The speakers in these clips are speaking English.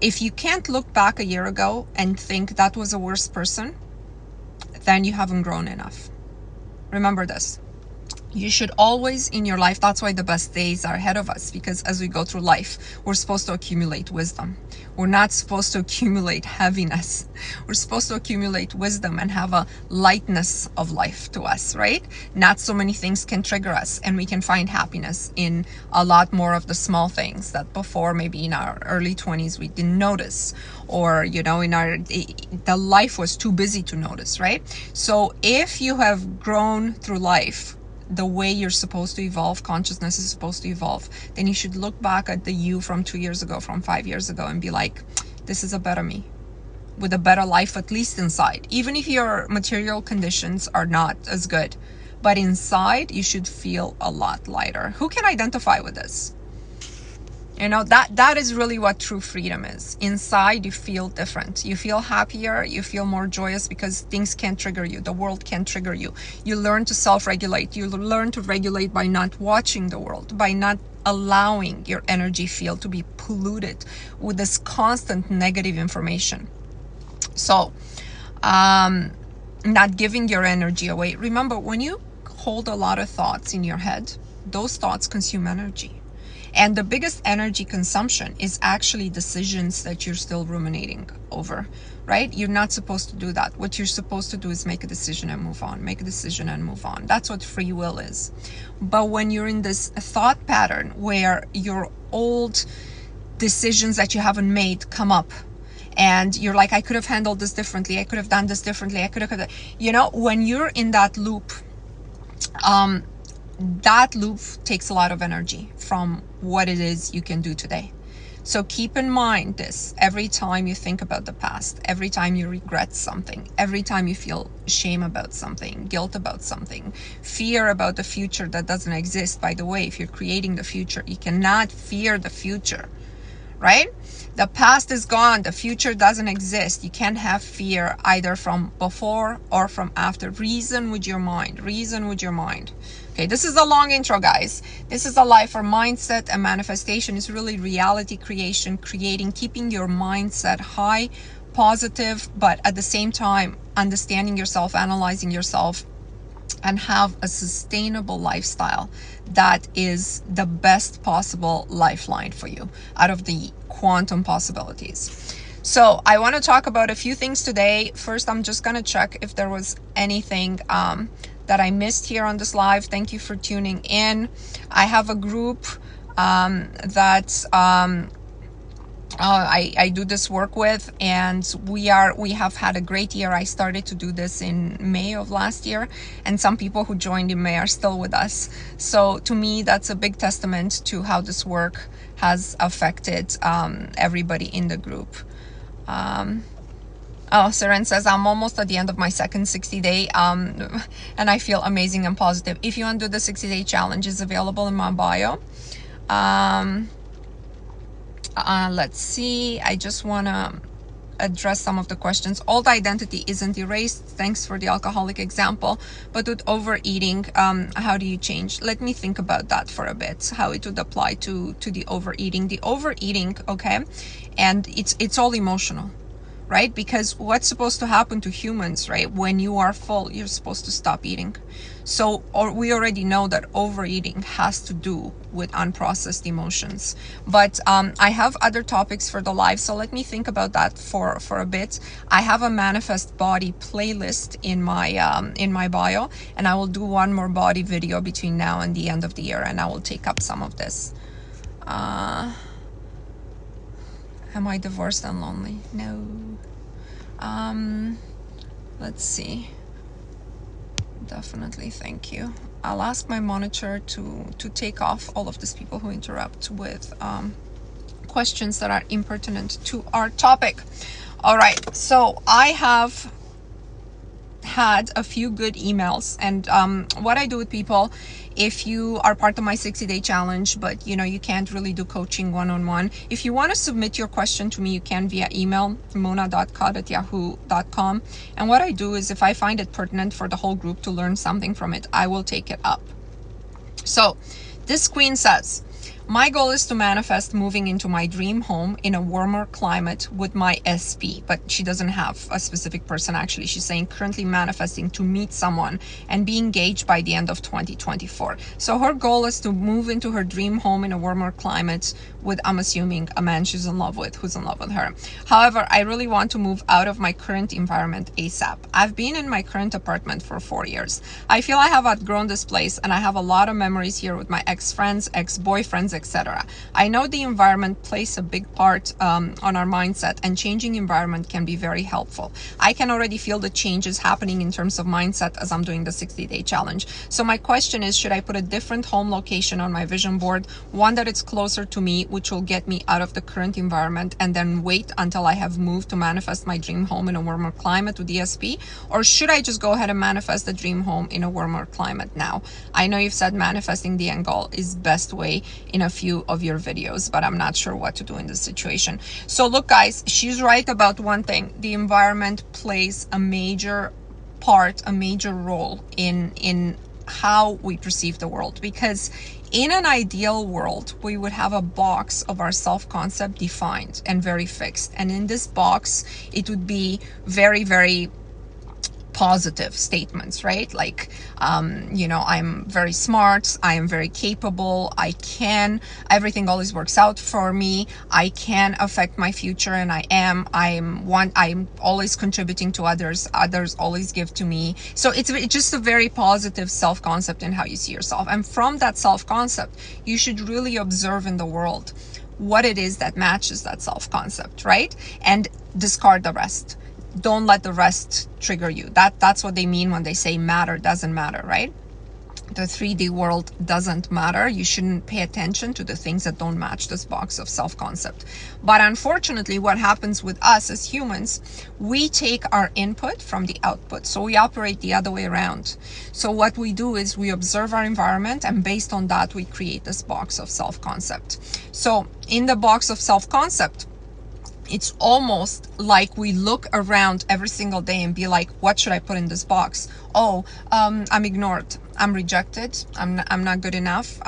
if you can't look back a year ago and think that was a worse person, then you haven't grown enough. Remember this. You should always in your life, that's why the best days are ahead of us, because as we go through life, we're supposed to accumulate wisdom. We're not supposed to accumulate heaviness. We're supposed to accumulate wisdom and have a lightness of life to us, right? Not so many things can trigger us, and we can find happiness in a lot more of the small things that before, maybe in our early 20s, we didn't notice, or, you know, the life was too busy to notice, right? So if you have grown through life the way you're supposed to evolve, consciousness is supposed to evolve, then you should look back at the you from 2 years ago, from 5 years ago, and be like, this is a better me with a better life, at least inside. Even if your material conditions are not as good, but inside you should feel a lot lighter. Who can identify with this? You know, that is really what true freedom is. Inside, you feel different. You feel happier. You feel more joyous because things can't trigger you. The world can't trigger you. You learn to self-regulate. You learn to regulate by not watching the world, by not allowing your energy field to be polluted with this constant negative information. So, not giving your energy away. Remember, when you hold a lot of thoughts in your head, those thoughts consume energy. And the biggest energy consumption is actually decisions that you're still ruminating over, right? You're not supposed to do that. What you're supposed to do is make a decision and move on, make a decision and move on. That's what free will is. But when you're in this thought pattern where your old decisions that you haven't made come up, and you're like, I could have handled this differently, I could have done this differently, I could have, you know, when you're in that loop, that loop takes a lot of energy from what it is you can do today. So keep in mind this every time you think about the past, every time you regret something, every time you feel shame about something, guilt about something, fear about the future that doesn't exist. By the way, if you're creating the future, you cannot fear the future, right? The past is gone. The future doesn't exist. You can't have fear either from before or from after. Reason with your mind. Reason with your mind. Okay, this is a long intro, guys. This is a life for mindset and manifestation. Is really reality creation, creating, keeping your mindset high, positive, but at the same time, understanding yourself, analyzing yourself, and have a sustainable lifestyle that is the best possible lifeline for you out of the quantum possibilities. So I want to talk about a few things today. First, I'm just going to check if there was anything that I missed here on this live. Thank you for tuning in. I have a group that I do this work with, and we have had a great year. I started to do this in May of last year, and some people who joined in May are still with us. So to me, that's a big testament to how this work has affected everybody in the group. Oh, Seren says, I'm almost at the end of my second 60-day, and I feel amazing and positive. If you want to do the 60-day challenge, is available in my bio. Let's see. I just want to address some of the questions. Old identity isn't erased. Thanks for the alcoholic example. But with overeating, how do you change? Let me think about that for a bit, how it would apply to the overeating. The overeating, okay, and it's all emotional, right? Because what's supposed to happen to humans, right? When you are full, you're supposed to stop eating. So, or we already know that overeating has to do with unprocessed emotions. But I have other topics for the live, so let me think about that for a bit. I have a manifest body playlist in my bio, and I will do one more body video between now and the end of the year, and I will take up some of this. Am I divorced and lonely? No. Let's see. Definitely, thank you. I'll ask my monitor to take off all of these people who interrupt with questions that are impertinent to our topic. All right, so I have had a few good emails, and what I do with people, if you are part of my 60-day challenge, but you know you can't really do coaching one-on-one, if you want to submit your question to me, you can via email, mona.khad@yahoo.com. and what I do is, if I find it pertinent for the whole group to learn something from it, I will take it up. So this queen says, My goal is to manifest moving into my dream home in a warmer climate with my SP, but she doesn't have a specific person actually. She's saying currently manifesting to meet someone and be engaged by the end of 2024. So her goal is to move into her dream home in a warmer climate with, I'm assuming, a man she's in love with, who's in love with her. However, I really want to move out of my current environment ASAP. I've been in my current apartment for 4 years. I feel I have outgrown this place and I have a lot of memories here with my ex-friends, ex-boyfriends, etc. I know the environment plays a big part on our mindset, and changing environment can be very helpful. I can already feel the changes happening in terms of mindset as I'm doing the 60-day challenge. So my question is, should I put a different home location on my vision board, one that it's closer to me, which will get me out of the current environment, and then wait until I have moved to manifest my dream home in a warmer climate with ESP? Or should I just go ahead and manifest the dream home in a warmer climate now? I know you've said manifesting the end goal is best way in a few of your videos, but I'm not sure what to do in this situation. So look guys, she's right about one thing. The environment plays a major part, a major role in how we perceive the world, because in an ideal world, we would have a box of our self-concept defined and very fixed. And in this box, it would be very, very positive statements, right? Like, you know, I'm very smart, I am very capable, everything always works out for me, I can affect my future, and I'm always contributing to others always give to me. So it's just a very positive self-concept in how you see yourself. And from that self-concept, you should really observe in the world what it is that matches that self-concept, right? And discard the rest. Don't let the rest trigger you. That's what they mean when they say matter doesn't matter, right? The 3D world doesn't matter. You shouldn't pay attention to the things that don't match this box of self-concept. But unfortunately, what happens with us as humans, we take our input from the output. So we operate the other way around. So what we do is we observe our environment, and based on that, we create this box of self-concept. So in the box of self-concept, it's almost like we look around every single day and be like, what should I put in this box? Oh, I'm ignored, I'm rejected, I'm not good enough,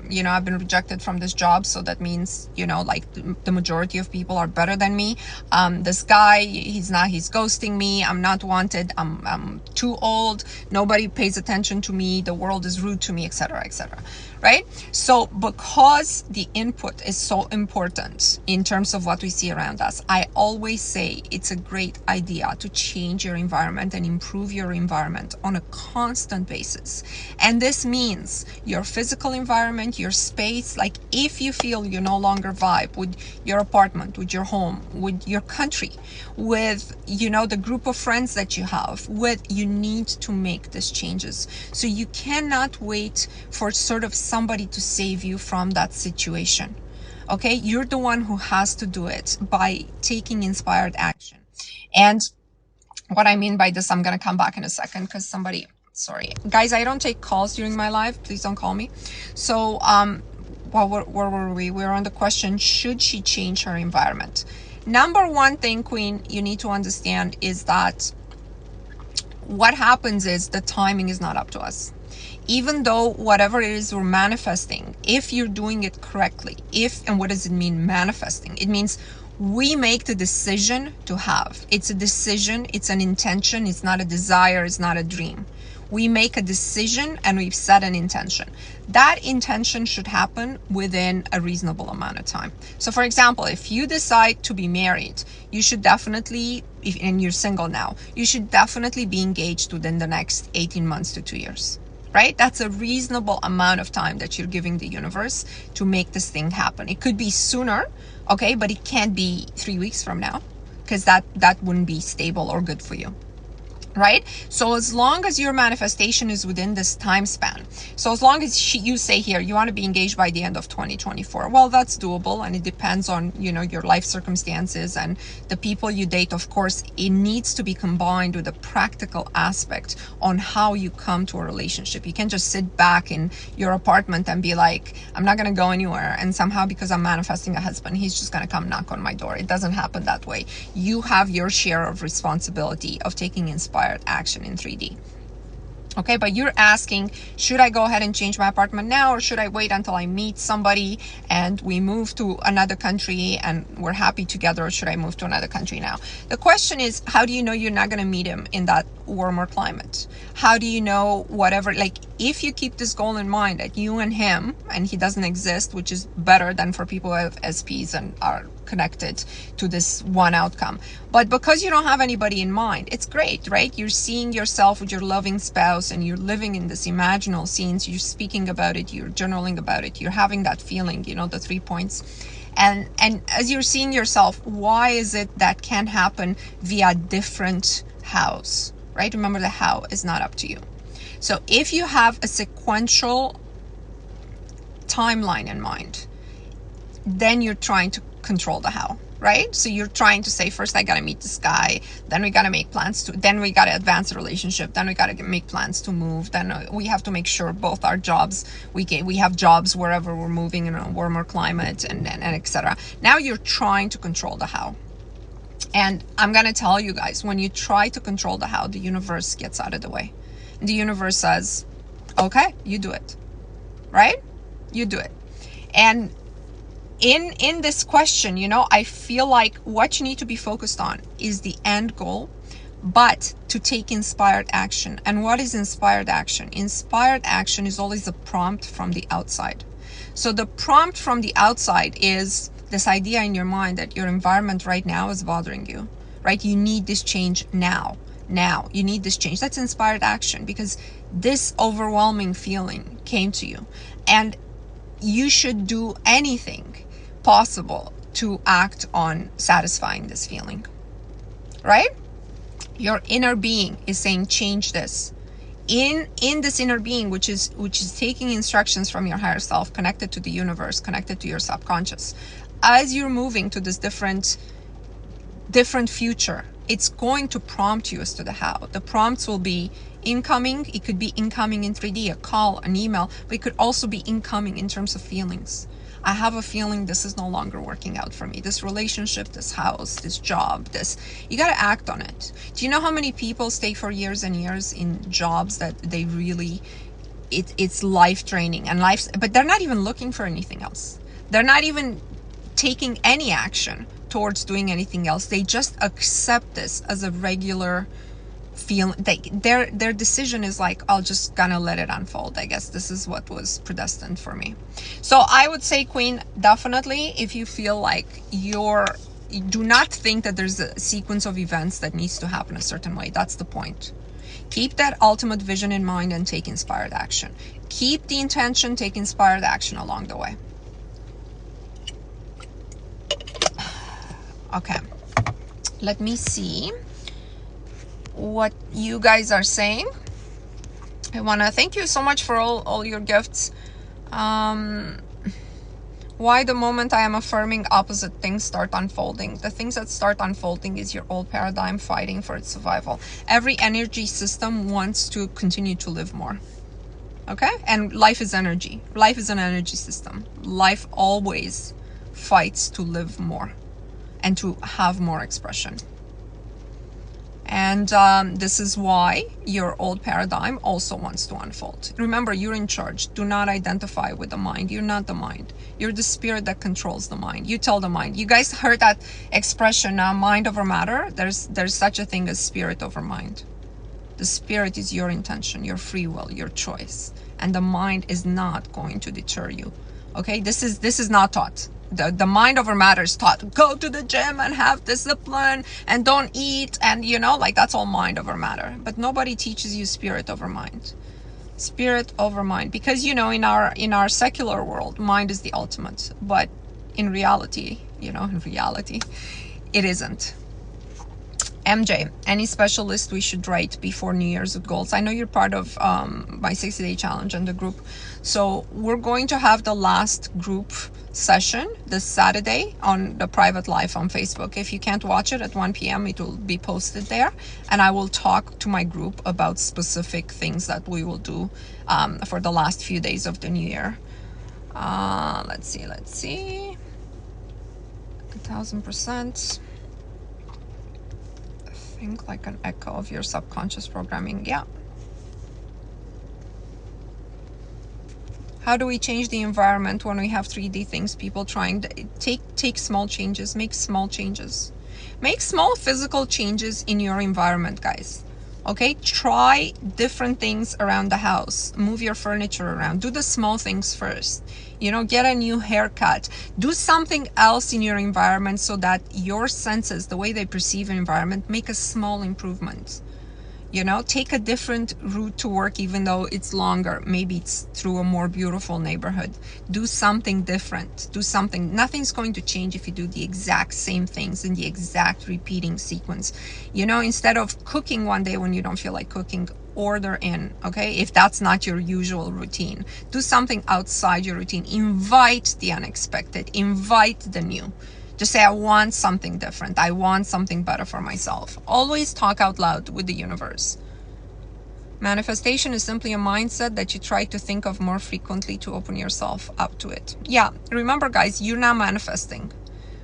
you know, I've been rejected from this job, so that means, you know, like the majority of people are better than me. This guy, he's ghosting me, I'm not wanted, I'm too old, nobody pays attention to me, the world is rude to me, etc., etc. Right? So because the input is so important in terms of what we see around us, I always say it's a great idea to change your environment and improve your environment on a constant basis. And this means your physical environment, your space. Like if you feel you no longer vibe with your apartment, with your home, with your country, with, you know, the group of friends that you have, you need to make these changes. So you cannot wait for sort of somebody to save you from that situation. Okay, you're the one who has to do it by taking inspired action. And what I mean by this, I'm going to come back in a second because sorry guys, I don't take calls during my live, please don't call me. So where were we? We're on the question, should she change her environment? Number one thing, Queen, you need to understand is that what happens is the timing is not up to us. Even though whatever it is we're manifesting, if you're doing it correctly, and what does it mean manifesting? It means we make the decision to have. It's a decision, it's an intention, it's not a desire, it's not a dream. We make a decision and we've set an intention. That intention should happen within a reasonable amount of time. So for example, if you decide to be married, you should definitely, and you're single now, you should definitely be engaged within the next 18 months to 2 years. Right? That's a reasonable amount of time that you're giving the universe to make this thing happen. It could be sooner, okay, but it can't be 3 weeks from now, because that wouldn't be stable or good for you. Right? So as long as your manifestation is within this time span, so as long as you say here, you want to be engaged by the end of 2024, well, that's doable, and it depends on, you know, your life circumstances and the people you date. Of course, it needs to be combined with a practical aspect on how you come to a relationship. You can't just sit back in your apartment and be like, I'm not going to go anywhere, and somehow because I'm manifesting a husband, he's just going to come knock on my door. It doesn't happen that way. You have your share of responsibility of taking inspired action in 3D. Okay, but you're asking, should I go ahead and change my apartment now, or should I wait until I meet somebody and we move to another country and we're happy together, or should I move to another country now? The question is, how do you know you're not going to meet him in that warmer climate? How do you know whatever, like, if you keep this goal in mind that you and him, and he doesn't exist, which is better than for people who have SPs and are connected to this one outcome. But because you don't have anybody in mind, it's great, right? You're seeing yourself with your loving spouse and you're living in this imaginal scenes, you're speaking about it, you're journaling about it, you're having that feeling, you know, the 3 points. And as you're seeing yourself, why is it that can happen via different hows, right? Remember, the how is not up to you. So if you have a sequential timeline in mind, then you're trying to control the how, right? So you're trying to say, first I gotta meet this guy, then we gotta make plans to, then we gotta advance the relationship, then we gotta make plans to move, then we have to make sure both our jobs, we have jobs wherever we're moving in a warmer climate, and etc. Now you're trying to control the how. And I'm gonna tell you guys, when you try to control the how, the universe gets out of the way. The universe says, okay, you do it, right? You do it. And in this question, you know, I feel like what you need to be focused on is the end goal, but to take inspired action. And what is inspired action? Inspired action is always a prompt from the outside. So the prompt from the outside is this idea in your mind that your environment right now is bothering you, right? You need this change now. Now you need this change. That's inspired action, because this overwhelming feeling came to you, and you should do anything possible to act on satisfying this feeling, right? Your inner being is saying, change this. In this inner being, which is taking instructions from your higher self, connected to the universe, connected to your subconscious, as you're moving to this different future, it's going to prompt you as to the how. The prompts will be incoming. It could be incoming in 3D, a call, an email, but it could also be incoming in terms of feelings. I have a feeling this is no longer working out for me. This relationship, this house, this job, this, you got to act on it. Do you know how many people stay for years and years in jobs that they really, it's life draining and but they're not even looking for anything else. They're not even taking any action towards doing anything else. They just accept this as a regular feeling. Their decision is like, I'll just gonna let it unfold. I guess this is what was predestined for me. So I would say, Queen, definitely, if you feel like you do not think that there's a sequence of events that needs to happen a certain way. That's the point. Keep that ultimate vision in mind and take inspired action. Keep the intention, take inspired action along the way. Okay, let me see what you guys are saying. I want to thank you so much for all your gifts. Why the moment I am affirming, opposite things start unfolding? The things that start unfolding is your old paradigm fighting for its survival. Every energy system wants to continue to live more. Okay? And life is energy. Life is an energy system. Life always fights to live more and to have more expression. And this is why your old paradigm also wants to unfold. Remember, you're in charge. Do not identify with the mind. You're not the mind. You're the spirit that controls the mind. You tell the mind. You guys heard that expression, mind over matter? There's such a thing as spirit over mind. The spirit is your intention, your free will, your choice. And the mind is not going to deter you. Okay? This is not taught. The mind over matter is taught, go to the gym and have discipline and don't eat, and you know, like, that's all mind over matter. But nobody teaches you spirit over mind. Spirit over mind, because, you know, in our secular world, mind is the ultimate, but in reality, you know, it isn't. MJ, any special list we should write before New Year's with goals? I know you're part of my 60-day challenge and the group. So we're going to have the last group session this Saturday on the private live on Facebook. If you can't watch it at 1 p.m., it will be posted there. And I will talk to my group about specific things that we will do for the last few days of the new year. Let's see. 1000%. Think like an echo of your subconscious programming. Yeah. How do we change the environment when we have 3D things? People trying to take small changes, make small changes. Make small physical changes in your environment, guys. Okay, try different things around the house. Move your furniture around. Do the small things first. You know, get a new haircut. Do something else in your environment so that your senses, the way they perceive an environment, make a small improvement. You know, take a different route to work, even though it's longer. Maybe it's through a more beautiful neighborhood. Do something different. Do something. Nothing's going to change if you do the exact same things in the exact repeating sequence. You know, instead of cooking one day when you don't feel like cooking, order in, okay? If that's not your usual routine, do something outside your routine. Invite the unexpected. Invite the new. Just say, I want something different. I want something better for myself. Always talk out loud with the universe. Manifestation is simply a mindset that you try to think of more frequently to open yourself up to it. Yeah, remember guys, you're not manifesting.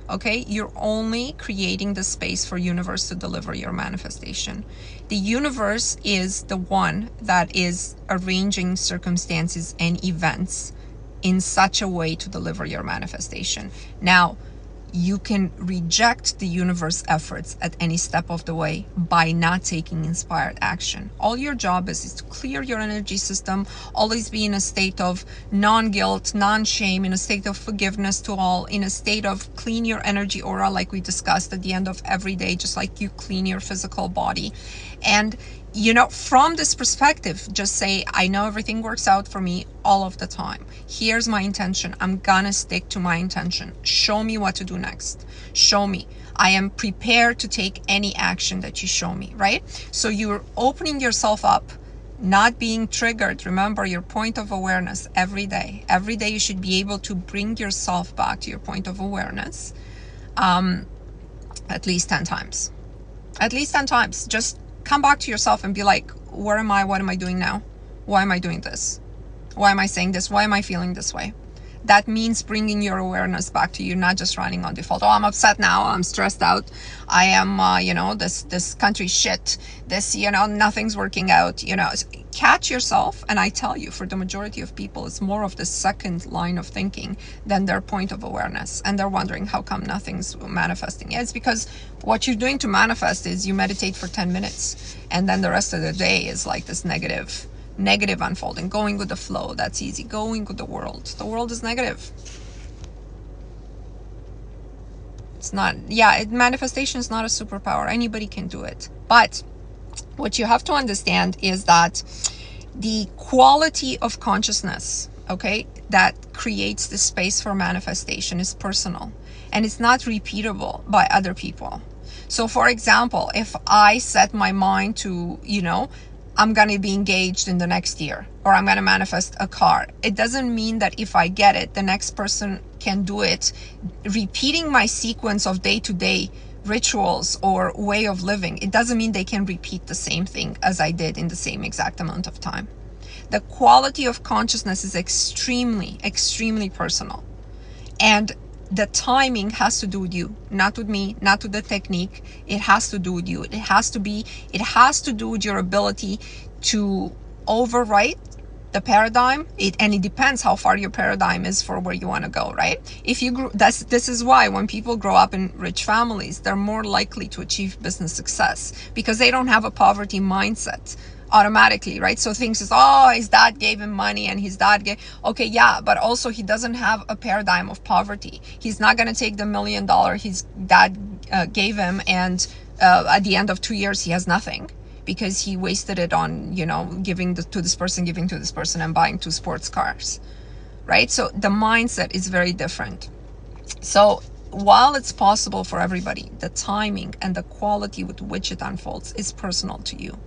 Okay, you're only creating the space for universe to deliver your manifestation. The universe is the one that is arranging circumstances and events in such a way to deliver your manifestation. Now, you can reject the universe efforts at any step of the way by not taking inspired action. All your job is to clear your energy system, always be in a state of non-guilt, non-shame, in a state of forgiveness to all, in a state of clean your energy aura, like we discussed at the end of every day, just like you clean your physical body. And you know, from this perspective, just say, I know everything works out for me all of the time. Here's my intention. I'm gonna stick to my intention. Show me what to do next. Show me. I am prepared to take any action that you show me, right? So you're opening yourself up, not being triggered. Remember your point of awareness every day. Every day you should be able to bring yourself back to your point of awareness at least 10 times. At least 10 times. Just come back to yourself and be like, where am I? What am I doing now? Why am I doing this? Why am I saying this? Why am I feeling this way? That means bringing your awareness back to you, not just running on default. Oh, I'm upset now. I'm stressed out. I am, you know, this country shit. This, you know, nothing's working out. You know, catch yourself. And I tell you, for the majority of people, it's more of the second line of thinking than their point of awareness. And they're wondering, how come nothing's manifesting? Yeah, it's because what you're doing to manifest is you meditate for 10 minutes. And then the rest of the day is like this negative unfolding, going with the flow. That's easy. Going with the world is negative. It's not, yeah, manifestation is not a superpower. Anybody can do it. But what you have to understand is that the quality of consciousness, okay, that creates the space for manifestation is personal, and it's not repeatable by other people. So for example, if I set my mind to, you know, I'm going to be engaged in the next year, or I'm going to manifest a car, it doesn't mean that if I get it, the next person can do it. Repeating my sequence of day-to-day rituals or way of living, it doesn't mean they can repeat the same thing as I did in the same exact amount of time. The quality of consciousness is extremely, extremely personal. And the timing has to do with you, not with me, not with the technique. It has to do with you. It has to do with your ability to overwrite the paradigm. And it depends how far your paradigm is for where you want to go, right? If you grew, this is why when people grow up in rich families, they're more likely to achieve business success, because they don't have a poverty mindset automatically, right? So things is, oh, his dad gave him money and his dad gave, okay, yeah, but also he doesn't have a paradigm of poverty. He's not going to take the $1 million his dad gave him, and at the end of 2 years he has nothing, because he wasted it on, you know, giving to this person and buying 2 sports cars, right? So the mindset is very different. So while it's possible for everybody, the timing and the quality with which it unfolds is personal to you.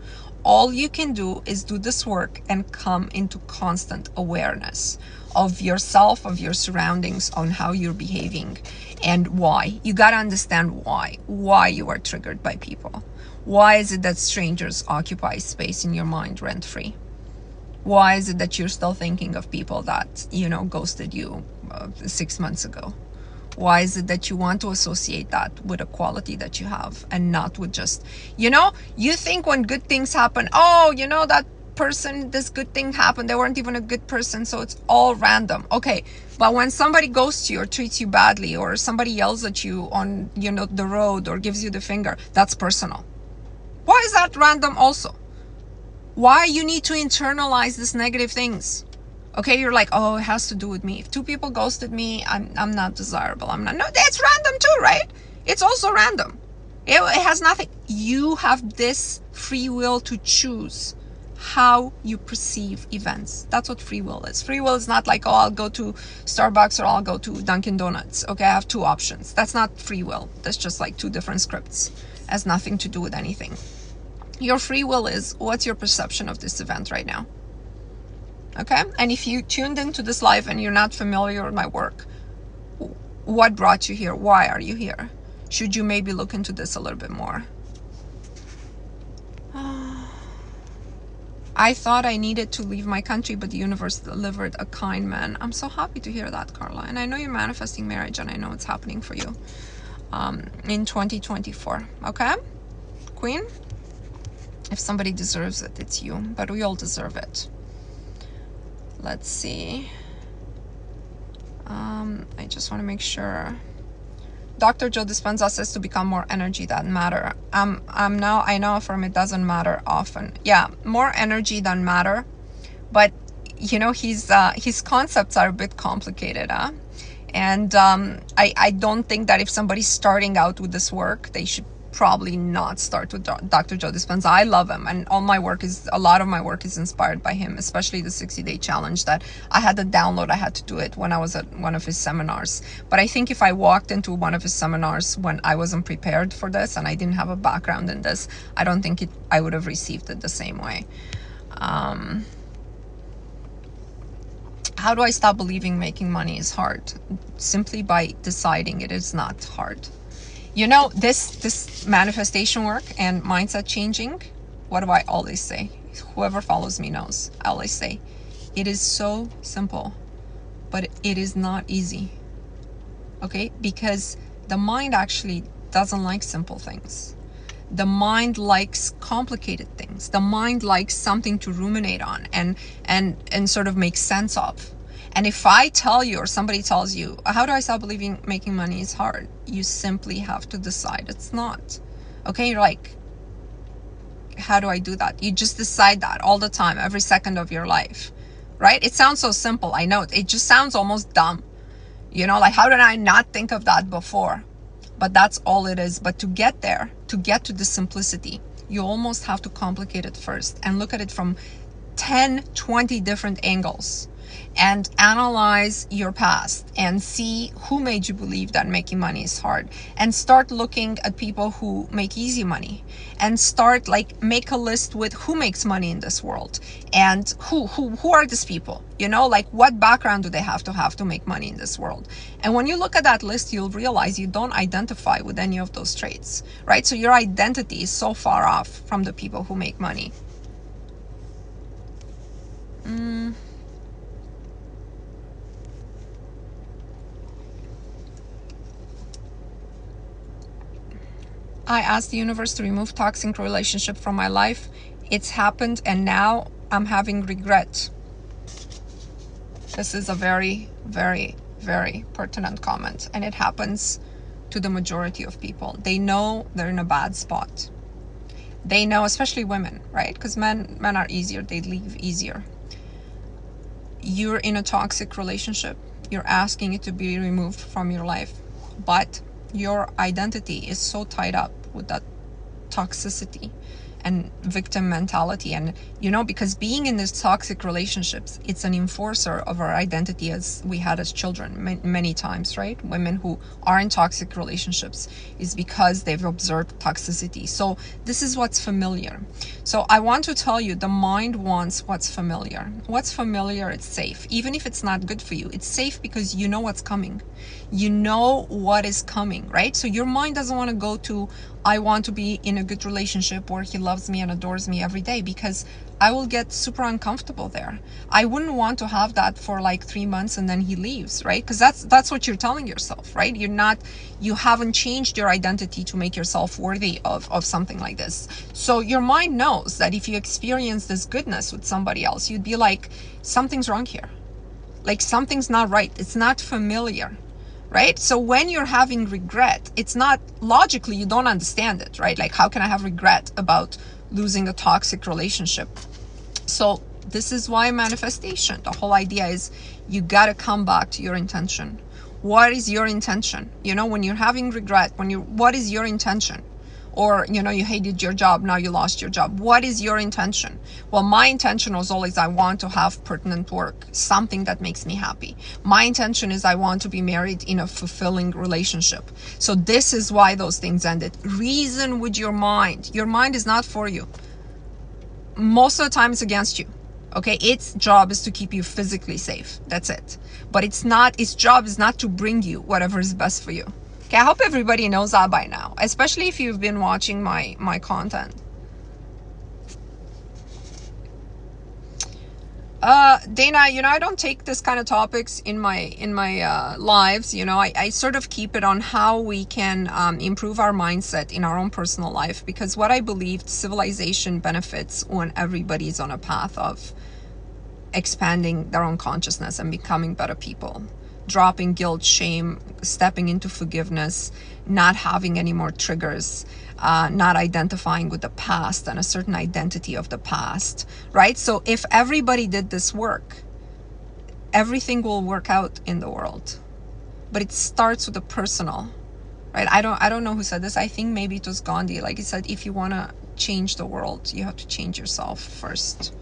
All you can do is do this work and come into constant awareness of yourself, of your surroundings, on how you're behaving and why. You got to understand why you are triggered by people. Why is it that strangers occupy space in your mind rent-free? Why is it that you're still thinking of people that, you know, ghosted you 6 months ago? Why is it that you want to associate that with a quality that you have, and not with just, you know, you think when good things happen, oh, you know, that person, this good thing happened. They weren't even a good person, so it's all random. Okay, but when somebody ghosts you or treats you badly, or somebody yells at you on, you know, the road, or gives you the finger, that's personal. Why is that random also? Why you need to internalize these negative things? Okay, you're like, oh, it has to do with me. If 2 people ghosted me, I'm not desirable. I'm not. No, that's random too, right? It's also random. It has nothing. You have this free will to choose how you perceive events. That's what free will is. Free will is not like, oh, I'll go to Starbucks or I'll go to Dunkin' Donuts. Okay, I have 2 options. That's not free will. That's just like 2 different scripts. It has nothing to do with anything. Your free will is, what's your perception of this event right now? Okay, and if you tuned into this live and you're not familiar with my work, what brought you here? Why are you here? Should you maybe look into this a little bit more? I thought I needed to leave my country, but the universe delivered a kind man. I'm so happy to hear that, Carla. And I know you're manifesting marriage, and I know it's happening for you in 2024. Okay, Queen? If somebody deserves it, it's you. But we all deserve it. Let's see. I just want to make sure. Dr. Joe Dispenza says to become more energy than matter. I know from it doesn't matter often. Yeah, more energy than matter. But you know, his concepts are a bit complicated, huh? And I don't think that if somebody's starting out with this work, they should probably not start with Dr. Joe Dispenza. I love him, and a lot of my work is inspired by him, especially the 60-day challenge that I had to download. I had to do it when I was at one of his seminars. But I think if I walked into one of his seminars when I wasn't prepared for this and I didn't have a background in this, I don't think I would have received it the same way. How do I stop believing making money is hard? Simply by deciding it is not hard. You know, this manifestation work and mindset changing, what do I always say? Whoever follows me knows. I always say, it is so simple, but it is not easy. Okay? Because the mind actually doesn't like simple things. The mind likes complicated things. The mind likes something to ruminate on and sort of make sense of. And if I tell you, or somebody tells you, how do I stop believing making money is hard? You simply have to decide it's not. Okay, you're like, how do I do that? You just decide that all the time, every second of your life, right? It sounds so simple. I know it just sounds almost dumb. You know, like, how did I not think of that before? But that's all it is. But to get there, to get to the simplicity, you almost have to complicate it first and look at it from 10, 20 different angles. And analyze your past and see who made you believe that making money is hard, and start looking at people who make easy money, and start make a list with who makes money in this world, and who are these people, you know, like what background do they have to make money in this world. And when you look at that list, you'll realize you don't identify with any of those traits, right? So your identity is so far off from the people who make money. I asked the universe to remove toxic relationship from my life. It's happened, and now I'm having regret. This is a very, very, very pertinent comment, and it happens to the majority of people. They know they're in a bad spot. They know, especially women, right? Because men are easier. They leave easier. You're in a toxic relationship. You're asking it to be removed from your life, but your identity is so tied up with that toxicity and victim mentality. And you know, because being in these toxic relationships, it's an enforcer of our identity as we had as children many times, right? Women who are in toxic relationships is because they've observed toxicity. So this is what's familiar. So I want to tell you, the mind wants what's familiar. What's familiar, it's safe. Even if it's not good for you, it's safe because you know what's coming. You know what is coming, right? So your mind doesn't want to go to, I want to be in a good relationship where he loves loves me and adores me every day, because I will get super uncomfortable there. I wouldn't want to have that for like 3 months and then he leaves, right? Because that's what you're telling yourself, right? You haven't changed your identity to make yourself worthy of something like this. So your mind knows that if you experience this goodness with somebody else, you'd be like, something's wrong here. Like something's not right. It's not familiar, right? So when you're having regret, it's not logically, you don't understand it, right? Like, how can I have regret about losing a toxic relationship? So this is why manifestation, the whole idea is you got to come back to your intention. What is your intention? You know, when you're having regret, what is your intention? Or, you know, you hated your job, now you lost your job. What is your intention? Well, my intention was always, I want to have pertinent work, something that makes me happy. My intention is I want to be married in a fulfilling relationship. So this is why those things ended. Reason with your mind. Your mind is not for you. Most of the time it's against you. Okay, its job is to keep you physically safe. That's it. But its job is not to bring you whatever is best for you. Okay, I hope everybody knows that by now, especially if you've been watching my content. Dana, you know, I don't take this kind of topics in my lives. You know, I sort of keep it on how we can improve our mindset in our own personal life, because what I believe, civilization benefits when everybody's on a path of expanding their own consciousness and becoming better people. Dropping guilt, shame, stepping into forgiveness, not having any more triggers, not identifying with the past and a certain identity of the past, right? So if everybody did this work, everything will work out in the world. But it starts with the personal, right? I don't know who said this. I think maybe it was Gandhi. Like he said, if you want to change the world, you have to change yourself first.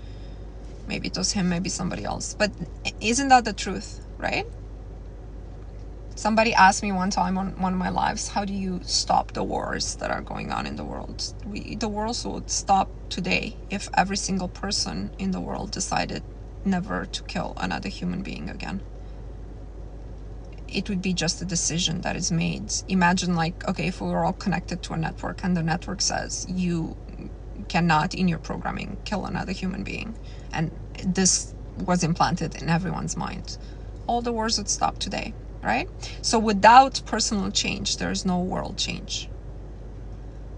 Maybe it was him, maybe somebody else. But isn't that the truth, right? Somebody asked me one time on one of my lives, how do you stop the wars that are going on in the world? The world would stop today if every single person in the world decided never to kill another human being again. It would be just a decision that is made. Imagine, like, okay, if we were all connected to a network and the network says you cannot in your programming kill another human being, and this was implanted in everyone's mind, all the wars would stop today. Right? So without personal change, there is no world change.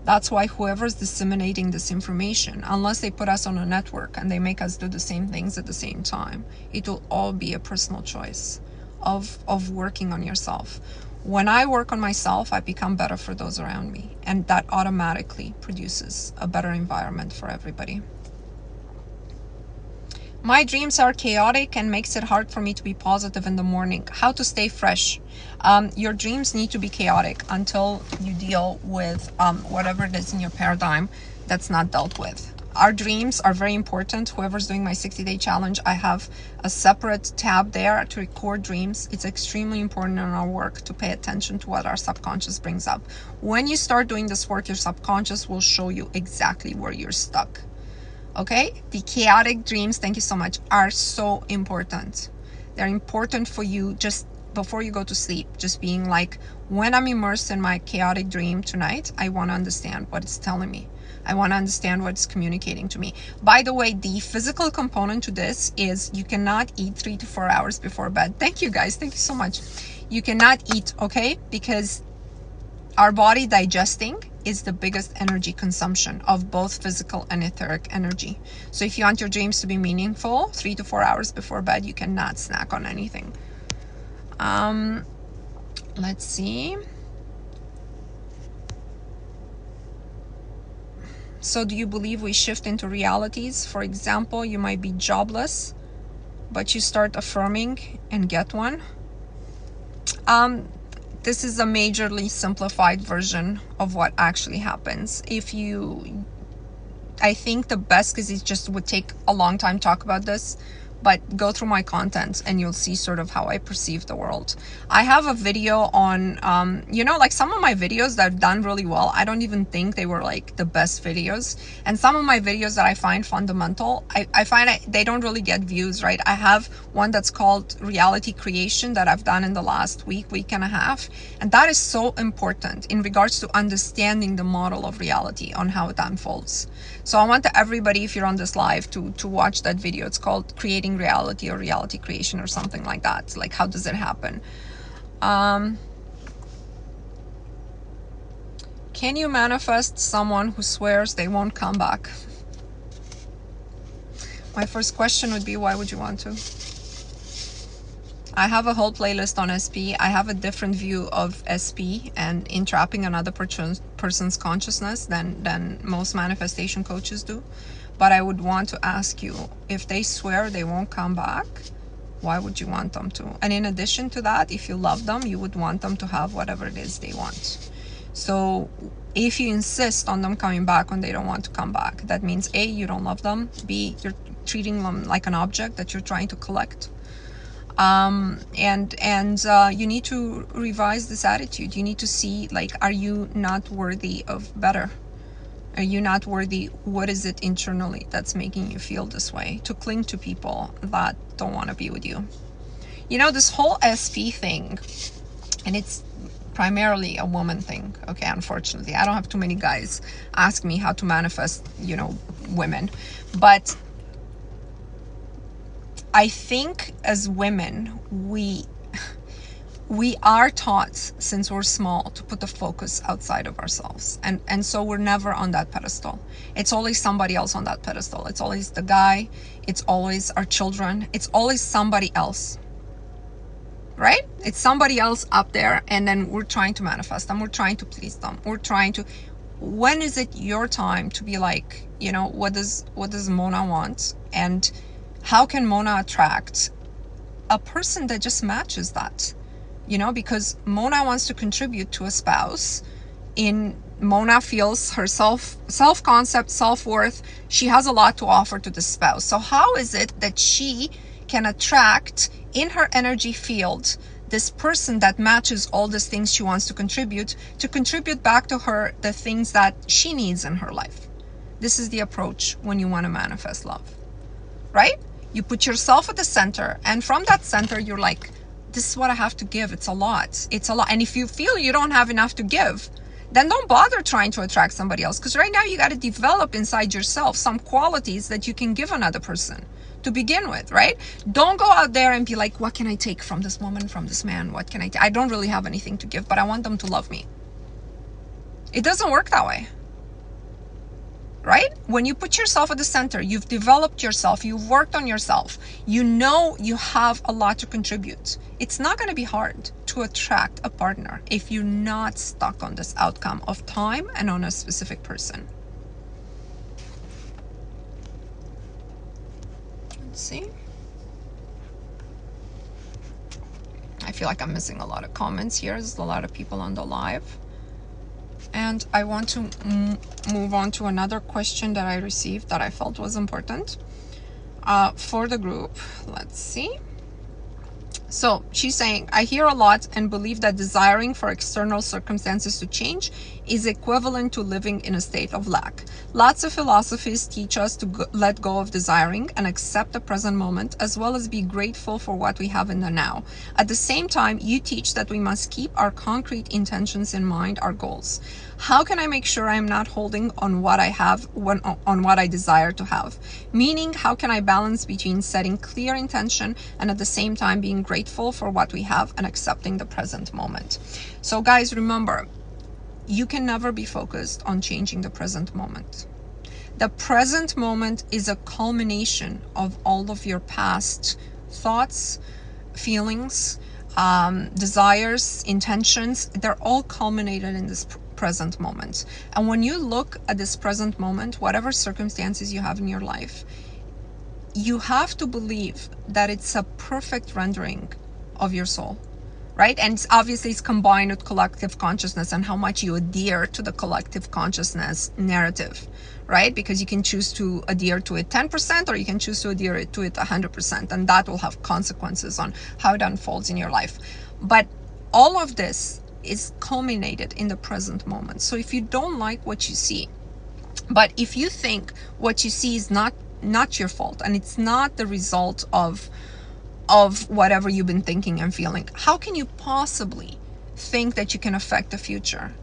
That's why whoever's disseminating this information, unless they put us on a network and they make us do the same things at the same time, it will all be a personal choice of working on yourself. When I work on myself, I become better for those around me, and that automatically produces a better environment for everybody. My dreams are chaotic and makes it hard for me to be positive in the morning. How to stay fresh? Your dreams need to be chaotic until you deal with whatever it is in your paradigm that's not dealt with. Our dreams are very important. Whoever's doing my 60-day challenge, I have a separate tab there to record dreams. It's extremely important in our work to pay attention to what our subconscious brings up. When you start doing this work, your subconscious will show you exactly where you're stuck. Okay, the chaotic dreams, thank you so much, are so important. They're important for you just before you go to sleep, just being like, when I'm immersed in my chaotic dream tonight, I want to understand what it's telling me. I want to understand what it's communicating to me. By the way, the physical component to this is you cannot eat 3 to 4 hours before bed. Thank you guys, thank you so much. You cannot eat, okay, because our body digesting is the biggest energy consumption of both physical and etheric energy. So if you want your dreams to be meaningful, 3 to 4 hours before bed, you cannot snack on anything. Let's see. So do you believe we shift into realities? For example, you might be jobless, but you start affirming and get one. This is a majorly simplified version of what actually happens. I think the best, because it just would take a long time to talk about this, but go through my content and you'll see sort of how I perceive the world. I have a video on, like some of my videos that have done really well, I don't even think they were like the best videos. And some of my videos that I find fundamental, I find they don't really get views, right? I have one that's called Reality Creation that I've done in the last week and a half. And that is so important in regards to understanding the model of reality on how it unfolds. So I want everybody, if you're on this live, to watch that video. It's called Creating Reality or Reality Creation or something like that. Like, how does it happen? Can you manifest someone who swears they won't come back? My first question would be, why would you want to? I have a whole playlist on SP. I have a different view of SP and entrapping another person's consciousness than most manifestation coaches do. But I would want to ask you, if they swear they won't come back, why would you want them to? And in addition to that, if you love them, you would want them to have whatever it is they want. So if you insist on them coming back when they don't want to come back, that means A, you don't love them, B, you're treating them like an object that you're trying to collect. You need to revise this attitude. You need to see, like, are you not worthy of better? Are you not worthy? What is it internally that's making you feel this way? To cling to people that don't want to be with you. You know, this whole SP thing, and it's primarily a woman thing, okay, unfortunately. I don't have too many guys ask me how to manifest, women. But I think as women, we are taught since we're small to put the focus outside of ourselves. And so we're never on that pedestal. It's always somebody else on that pedestal. It's always the guy. It's always our children. It's always somebody else. Right? It's somebody else up there, and then we're trying to manifest them. We're trying to please them. When is it your time to be like, what does Mona want? And how can Mona attract a person that just matches that? Because Mona wants to contribute to a spouse. Mona feels her self-concept, self-worth. She has a lot to offer to the spouse. So how is it that she can attract in her energy field this person that matches all these things she wants to contribute back to her the things that she needs in her life? This is the approach when you want to manifest love, right? You put yourself at the center, and from that center, you're like, this is what I have to give. It's a lot. It's a lot. And if you feel you don't have enough to give, then don't bother trying to attract somebody else. Because right now you got to develop inside yourself some qualities that you can give another person to begin with, right? Don't go out there and be like, what can I take from this woman, from this man? What can I take? I don't really have anything to give, but I want them to love me. It doesn't work that way. Right? When you put yourself at the center, you've developed yourself, you've worked on yourself, you know you have a lot to contribute. It's not going to be hard to attract a partner if you're not stuck on this outcome of time and on a specific person. Let's see. I feel like I'm missing a lot of comments here. There's a lot of people on the live. And I want to move on to another question that I received that I felt was important for the group. Let's see. So she's saying, I hear a lot and believe that desiring for external circumstances to change is equivalent to living in a state of lack. Lots of philosophies teach us to let go of desiring and accept the present moment, as well as be grateful for what we have in the now. At the same time, you teach that we must keep our concrete intentions in mind, our goals. How can I make sure I'm not holding on what I have on what I desire to have? Meaning, how can I balance between setting clear intention and at the same time being grateful for what we have and accepting the present moment? So guys, remember, you can never be focused on changing the present moment. The present moment is a culmination of all of your past thoughts, feelings, desires, intentions. They're all culminated in this present moment. And when you look at this present moment, whatever circumstances you have in your life, you have to believe that it's a perfect rendering of your soul. right? And obviously it's combined with collective consciousness and how much you adhere to the collective consciousness narrative, right? Because you can choose to adhere to it 10% or you can choose to adhere to it 100%, and that will have consequences on how it unfolds in your life. But all of this is culminated in the present moment. So if you don't like what you see, but if you think what you see is not your fault and it's not the result of whatever you've been thinking and feeling, how can you possibly think that you can affect the future?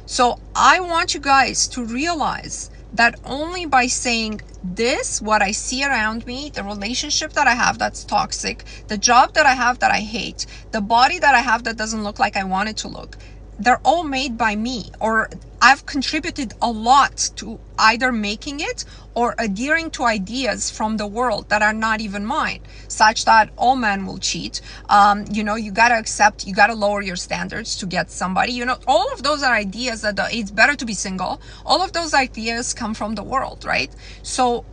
So I want you guys to realize that only by saying this, what I see around me, the relationship that I have that's toxic, the job that I have that I hate, the body that I have that doesn't look like I want it to look, they're all made by me, or I've contributed a lot to either making it or adhering to ideas from the world that are not even mine, such that all men will cheat. You gotta accept, you gotta lower your standards to get somebody. All of those are ideas that it's better to be single. All of those ideas come from the world, right? So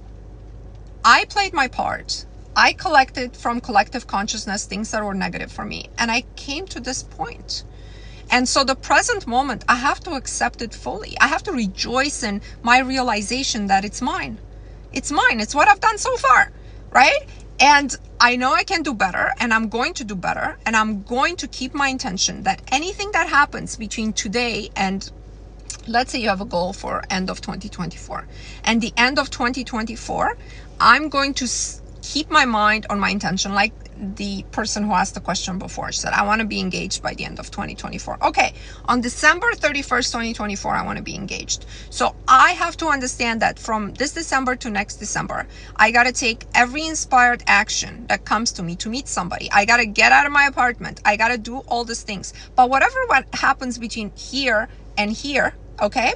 I played my part. I collected from collective consciousness things that were negative for me, and I came to this point. And so the present moment, I have to accept it fully. I have to rejoice in my realization that it's mine. It's mine. It's what I've done so far, right? And I know I can do better, and I'm going to do better, and I'm going to keep my intention that anything that happens between today and, let's say you have a goal for end of 2024, and the end of 2024, I'm going to keep my mind on my intention, like the person who asked the question before. She said, I want to be engaged by the end of 2024. Okay, on December 31st, 2024, I want to be engaged. So I have to understand that from this December to next December, I got to take every inspired action that comes to me to meet somebody. I got to get out of my apartment. I got to do all these things. But what happens between here and here, okay,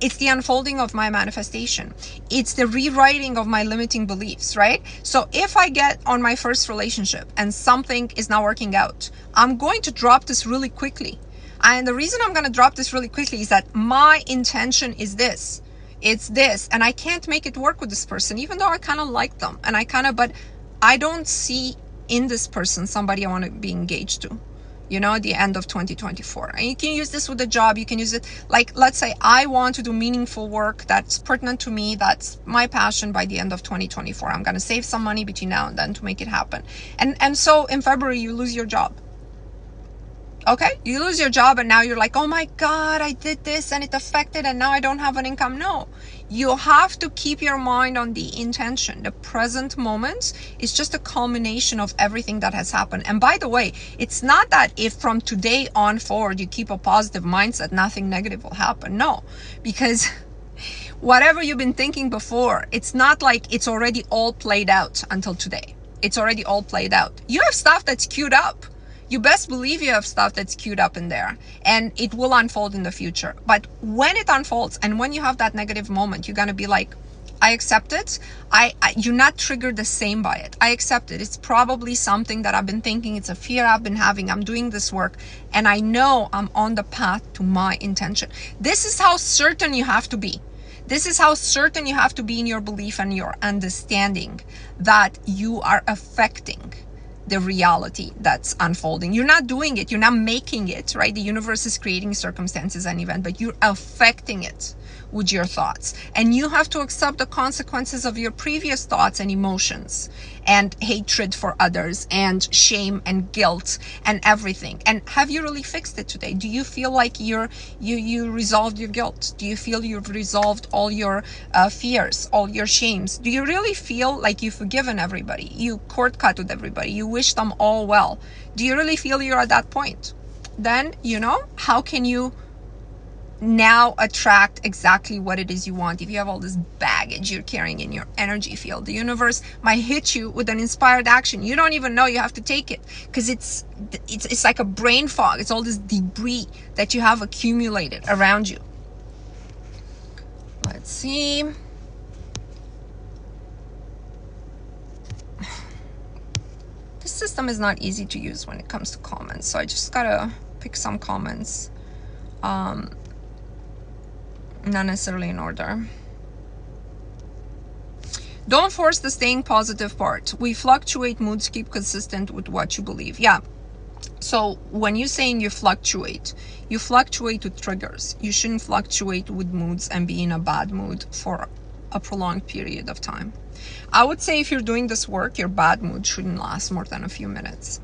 it's the unfolding of my manifestation. It's the rewriting of my limiting beliefs, right? So if I get on my first relationship and something is not working out, I'm going to drop this really quickly. And the reason I'm going to drop this really quickly is that my intention is this. It's this. And I can't make it work with this person, even though I kind of like them. But I don't see in this person somebody I want to be engaged to. At the end of 2024. And you can use this with a job. You can use it, like, let's say I want to do meaningful work that's pertinent to me, that's my passion by the end of 2024. I'm going to save some money between now and then to make it happen. And so in February, you lose your job. Okay, you lose your job and now you're like, oh my God, I did this and it affected and now I don't have an income. No, you have to keep your mind on the intention. The present moment is just a culmination of everything that has happened. And by the way, it's not that if from today on forward you keep a positive mindset, nothing negative will happen. No, because whatever you've been thinking before, it's not like it's already all played out until today. It's already all played out. You have stuff that's queued up. You best believe you have stuff that's queued up in there, and it will unfold in the future. But when it unfolds and when you have that negative moment, you're going to be like, I accept it. You're not triggered the same by it. I accept it. It's probably something that I've been thinking. It's a fear I've been having. I'm doing this work and I know I'm on the path to my intention. This is how certain you have to be. This is how certain you have to be in your belief and your understanding that you are affecting the reality that's unfolding. You're not doing it. You're not making it, right? The universe is creating circumstances and event, but you're affecting it with your thoughts. And you have to accept the consequences of your previous thoughts and emotions and hatred for others and shame and guilt and everything. And have you really fixed it today? Do you feel like you resolved your guilt? Do you feel you've resolved all your fears, all your shames? Do you really feel like you've forgiven everybody? You court cut with everybody. You wish them all well. Do you really feel you're at that point? Then, how can you now attract exactly what it is you want? If you have all this baggage you're carrying in your energy field, the universe might hit you with an inspired action. You don't even know you have to take it because it's like a brain fog. It's all this debris that you have accumulated around you. Let's see. This system is not easy to use when it comes to comments, so I just gotta pick some comments. Not necessarily in order. Don't force the staying positive part. We fluctuate moods, keep consistent with what you believe. Yeah. So when you're saying you fluctuate with triggers. You shouldn't fluctuate with moods and be in a bad mood for a prolonged period of time. I would say if you're doing this work, your bad mood shouldn't last more than a few minutes.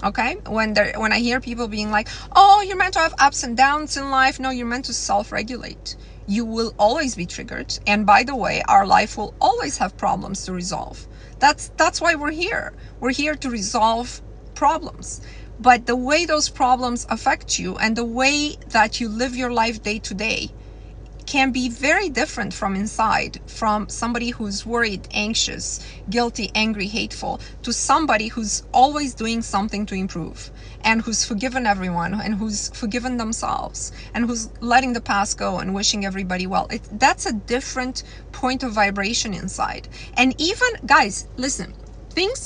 Okay? When I hear people being like, oh, you're meant to have ups and downs in life. No, you're meant to self-regulate. You will always be triggered. And by the way, our life will always have problems to resolve. That's why we're here. We're here to resolve problems. But the way those problems affect you and the way that you live your life day to day can be very different from inside, from somebody who's worried, anxious, guilty, angry, hateful, to somebody who's always doing something to improve and who's forgiven everyone and who's forgiven themselves and who's letting the past go and wishing everybody well. That's a different point of vibration inside. And even, guys, listen,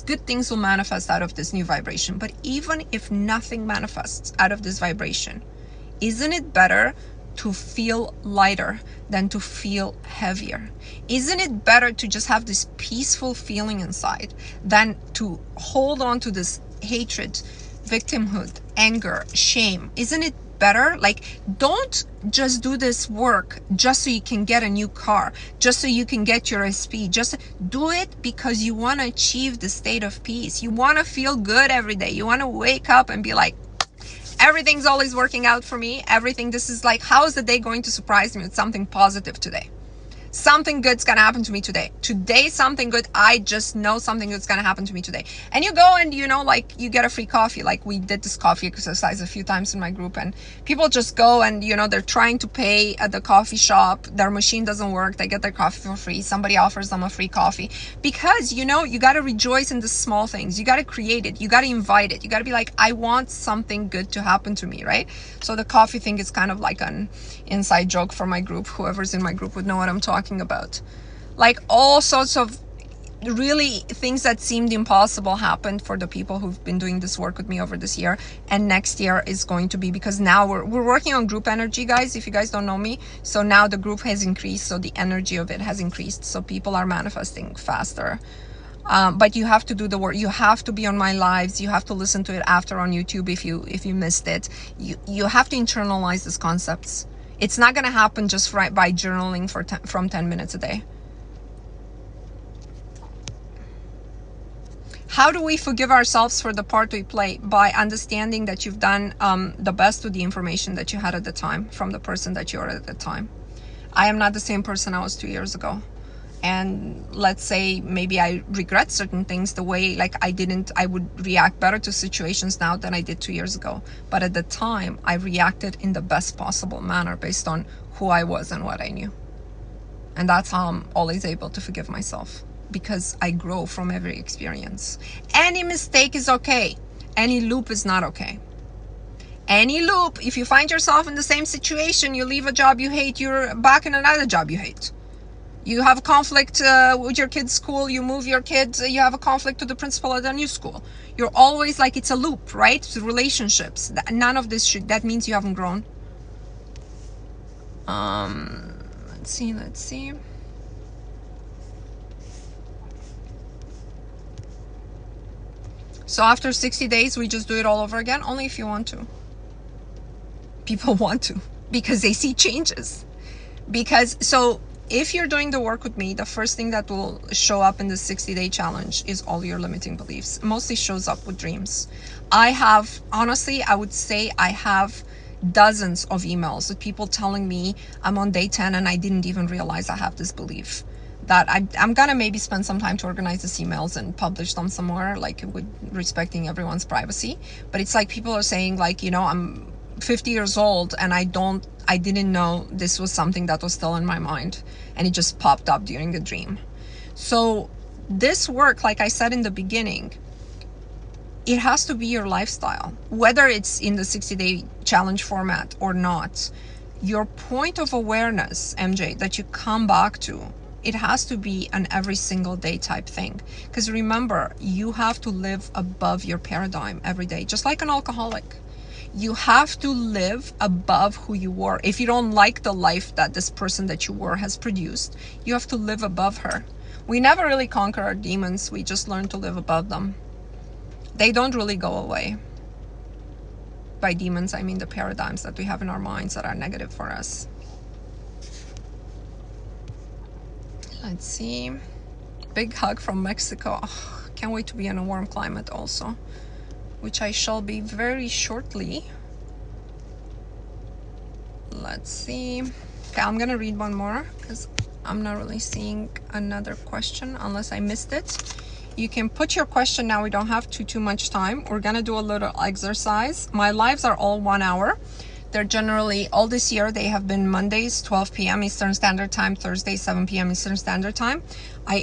good things will manifest out of this new vibration. But even if nothing manifests out of this vibration, isn't it better to feel lighter than to feel heavier? Isn't it better to just have this peaceful feeling inside than to hold on to this hatred, victimhood, anger, shame? Isn't it better? Like, don't just do this work just so you can get a new car, just so you can get your SP. Just do it because you want to achieve the state of peace. You want to feel good every day. You want to wake up and be like, everything's always working out for me. This is like, how is the day going to surprise me with something positive today? Something good's gonna happen to me today. Today, something good. I just know something good's gonna happen to me today. And you go and, like, you get a free coffee. Like, we did this coffee exercise a few times in my group, and people just go and, they're trying to pay at the coffee shop. Their machine doesn't work. They get their coffee for free. Somebody offers them a free coffee. Because, you gotta rejoice in the small things. You gotta create it. You gotta invite it. You gotta be like, I want something good to happen to me, right? So the coffee thing is kind of like an inside joke for my group. Whoever's in my group would know what I'm talking about. Like, all sorts of really things that seemed impossible happened for the people who've been doing this work with me over this year. And next year is going to be, because now we're working on group energy, guys, if you guys don't know me. So now the group has increased, so the energy of it has increased, so people are manifesting faster. But you have to do the work. You have to be on my lives. You have to listen to it after on YouTube if you missed it. You have to internalize these concepts. It's not going to happen just right by journaling from 10 minutes a day. How do we forgive ourselves for the part we play? By understanding that you've done the best with the information that you had at the time, from the person that you were at the time. I am not the same person I was 2 years ago. And let's say maybe I regret certain things, the way I would react better to situations now than I did 2 years ago. But at the time, I reacted in the best possible manner based on who I was and what I knew. And that's how I'm always able to forgive myself, because I grow from every experience. Any mistake is okay. Any loop is not okay. Any loop, if you find yourself in the same situation, you leave a job you hate, you're back in another job you hate. You have a conflict with your kid's school, you move your kids, you have a conflict with the principal at a new school. You're always like, it's a loop, right? It's relationships. None of this that means you haven't grown. Let's see. So after 60 days, we just do it all over again? Only if you want to. People want to, because they see changes. If you're doing the work with me, the first thing that will show up in the 60-day challenge is all your limiting beliefs. Mostly shows up with dreams. Honestly, I would say I have dozens of emails with people telling me I'm on day 10 and I didn't even realize I have this belief. That I'm gonna maybe spend some time to organize these emails and publish them somewhere, like with respecting everyone's privacy. But it's like people are saying, like, I'm 50 years old and I didn't know this was something that was still in my mind, and it just popped up during the dream. So this work, like I said in the beginning, it has to be your lifestyle, whether it's in the 60-day challenge format or not. Your point of awareness, MJ, that you come back to, it has to be an every single day type thing. Because remember, you have to live above your paradigm every day, just like an alcoholic. You have to live above who you were. If you don't like the life that this person that you were has produced, you have to live above her. We never really conquer our demons. We just learn to live above them. They don't really go away. By demons, I mean the paradigms that we have in our minds that are negative for us. Let's see. Big hug from Mexico. Oh, can't wait to be in a warm climate also, which I shall be very shortly. Let's see. Okay, I'm gonna read one more because I'm not really seeing another question unless I missed it. You can put your question now. We don't have too much time. We're gonna do a little exercise. My lives are all 1 hour. They're generally, all this year, they have been Mondays, 12 p.m. Eastern Standard Time, Thursday, 7 p.m. Eastern Standard Time.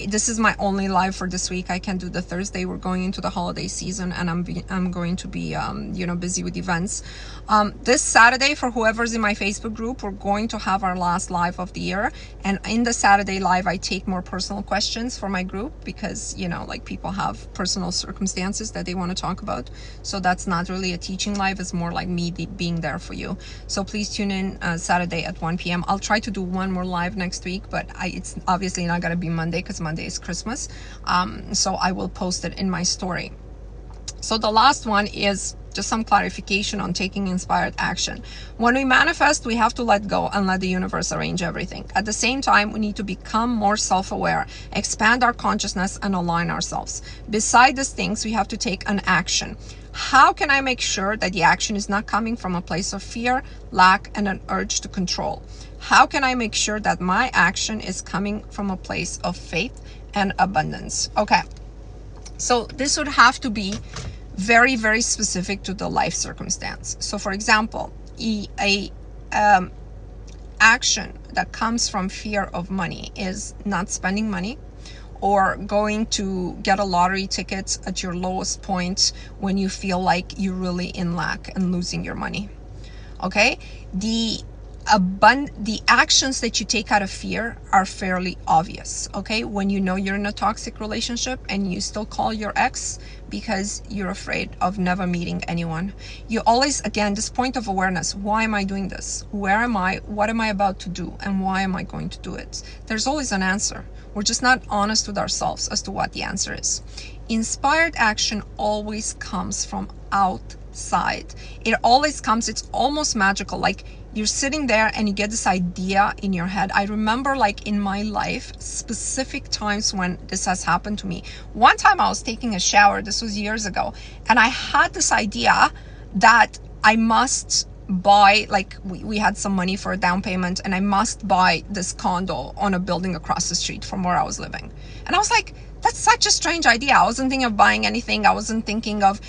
This is my only live for this week. I can't do the Thursday. We're going into the holiday season, and I'm going to be, busy with events. This Saturday, for whoever's in my Facebook group, we're going to have our last live of the year. And in the Saturday live, I take more personal questions for my group because, people have personal circumstances that they want to talk about. So that's not really a teaching live. It's more like me being there for you. So please tune in Saturday at 1 p.m. I'll try to do one more live next week, but it's obviously not going to be Monday because Monday is Christmas. So I will post it in my story. So the last one is just some clarification on taking inspired action. When we manifest, we have to let go and let the universe arrange everything. At the same time, we need to become more self-aware, expand our consciousness, and align ourselves. Beside these things, we have to take an action. How can I make sure that the action is not coming from a place of fear, lack, and an urge to control? How can I make sure that my action is coming from a place of faith and abundance? Okay, so this would have to be very, very specific to the life circumstance. So for example, a action that comes from fear of money is not spending money, or going to get a lottery ticket at your lowest point when you feel like you're really in lack and losing your money. Okay, the actions that you take out of fear are fairly obvious. Okay, when you know you're in a toxic relationship and you still call your ex because you're afraid of never meeting anyone, you always, again, this point of awareness: why am I doing this? Where am I? What am I about to do? And why am I going to do it? There's always an answer. We're just not honest with ourselves as to what the answer is. Inspired action always comes from outside. It always comes, it's almost magical. Like you're sitting there and you get this idea in your head. I remember, like, in my life, specific times when this has happened to me. One time I was taking a shower, this was years ago, and I had this idea that I must buy, like, we had some money for a down payment, and I must buy this condo on a building across the street from where I was living. And I was like, that's such a strange idea. I wasn't thinking of buying anything. I wasn't thinking of,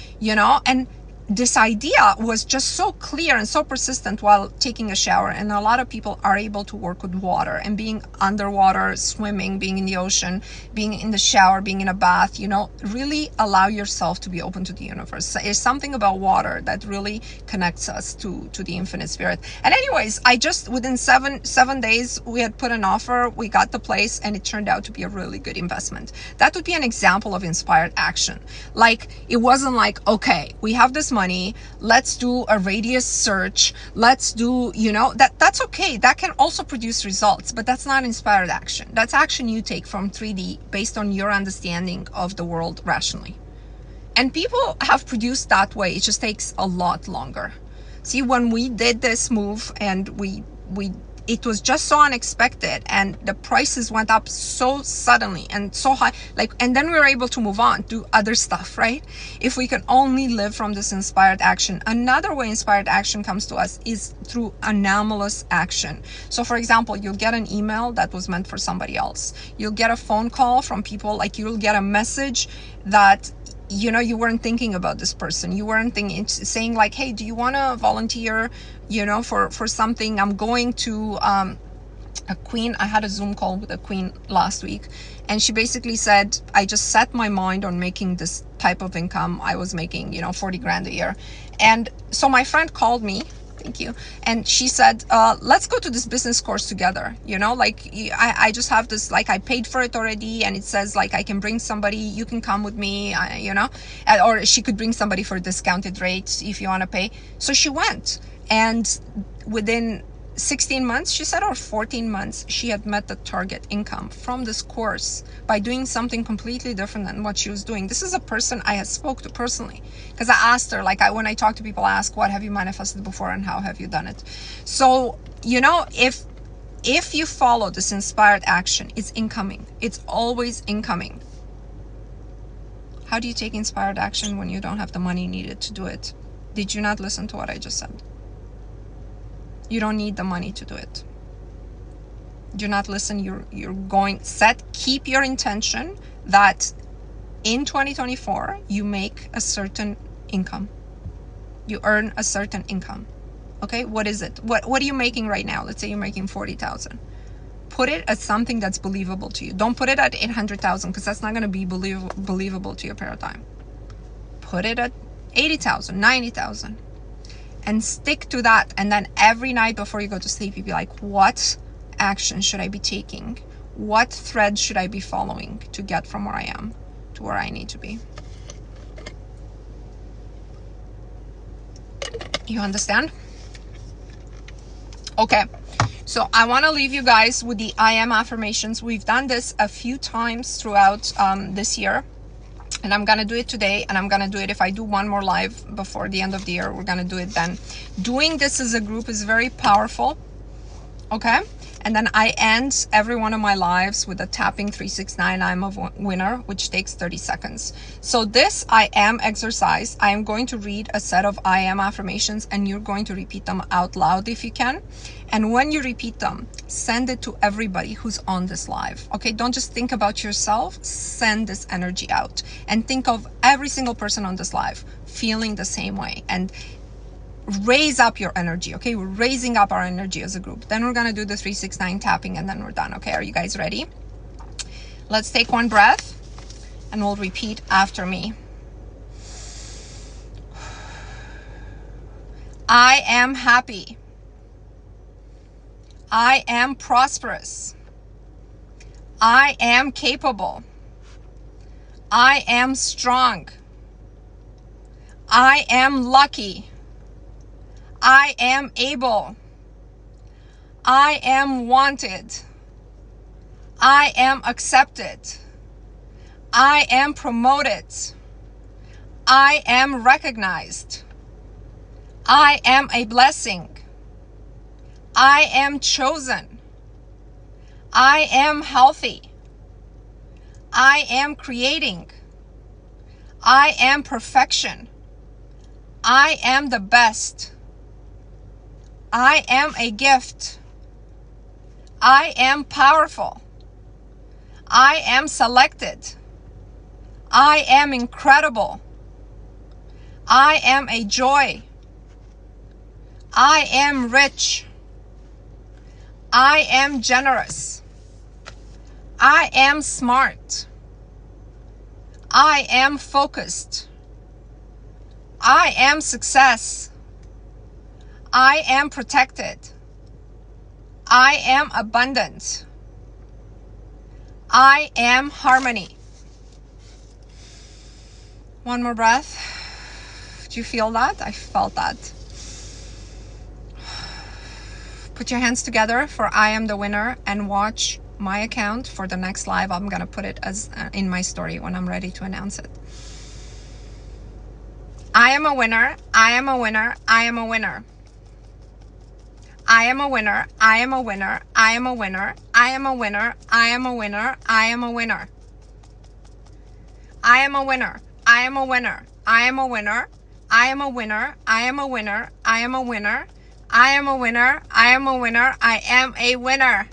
and this idea was just so clear and so persistent while taking a shower. And a lot of people are able to work with water and being underwater, swimming, being in the ocean, being in the shower, being in a bath, really allow yourself to be open to the universe. There's something about water that really connects us to the infinite spirit. And anyways, I just, within seven days, we had put an offer, we got the place, and it turned out to be a really good investment. That would be an example of inspired action. Like, it wasn't like, okay, we have this money, let's do a radius search, let's do, that's okay. That can also produce results, but that's not inspired action. That's action you take from 3D based on your understanding of the world rationally. And people have produced that way. It just takes a lot longer. See, when we did this move and it was just so unexpected, and the prices went up so suddenly and so high, and then we were able to move on to other stuff, right? If we can only live from this inspired action. Another way inspired action comes to us is through anomalous action. So for example, you'll get an email that was meant for somebody else. You'll get a phone call from people, like you'll get a message that you weren't thinking about this person. You weren't saying like, hey, do you want to volunteer, for something? I'm going to a queen. I had a Zoom call with a queen last week, and she basically said, I just set my mind on making this type of income. I was making, 40 grand a year. And so my friend called me Thank you. And she said, let's go to this business course together. You know, like I just have this, like I paid for it already, and it says like I can bring somebody, you can come with me, you know, or she could bring somebody for discounted rates if you want to pay. So she went, and within 16 months, she said, or 14 months, she had met the target income from this course by doing something completely different than what she was doing. This is a person I had spoke to personally, because I asked her, like when I talk to people, I ask, what have you manifested before and how have you done it? So, you know, if you follow this inspired action, it's incoming. It's always incoming. How do you take inspired action when you don't have the money needed to do it? Did you not listen to what I just said? You don't need the money to do it. Do not listen. You're going, keep your intention that in 2024 you make a certain income. You earn a certain income. Okay, what is it? What are you making right now? Let's say you're making 40,000. Put it as something that's believable to you. Don't put it at 800,000, because that's not going to be believable to your paradigm. Put it at 80,000, 90,000. And stick to that. And then every night before you go to sleep, you be like, what action should I be taking? What thread should I be following to get from where I am to where I need to be? You understand? Okay. So I want to leave you guys with the I am affirmations. We've done this a few times throughout this year. And I'm going to do it today, and I'm going to do it if I do one more live before the end of the year. We're going to do it then. Doing this as a group is very powerful. Okay? And then I end every one of my lives with a tapping 369 I'm a winner, which takes 30 seconds. So this I am exercise, I am going to read a set of I am affirmations, and you're going to repeat them out loud if you can. And when you repeat them, send it to everybody who's on this live. Okay, don't just think about yourself, send this energy out. And think of every single person on this live feeling the same way. And raise up your energy. Okay, we're raising up our energy as a group. Then we're gonna do the 369 tapping, and then we're done. Okay, are you guys ready? Let's take one breath, and we'll repeat after me. I am happy. I am prosperous. I am capable. I am strong. I am lucky. I am able. I am wanted. I am accepted. I am promoted. I am recognized. I am a blessing. I am chosen. I am healthy. I am creating. I am perfection. I am the best. I am a gift. I am powerful. I am selected. I am incredible. I am a joy. I am rich. I am generous. I am smart. I am focused. I am success. I am protected. I am abundant. I am harmony. One more breath. Do you feel that? I felt that. Put your hands together for I am the winner, and watch my account for the next live. I'm going to put it as in my story when I'm ready to announce it. I am a winner. I am a winner. I am a winner. I am a winner. I am a winner. I am a winner. I am a winner. I am a winner. I am a winner. I am a winner. I am a winner. I am a winner. I am a winner. I am a winner. I am a winner. I am a winner. I am a winner. I am a winner.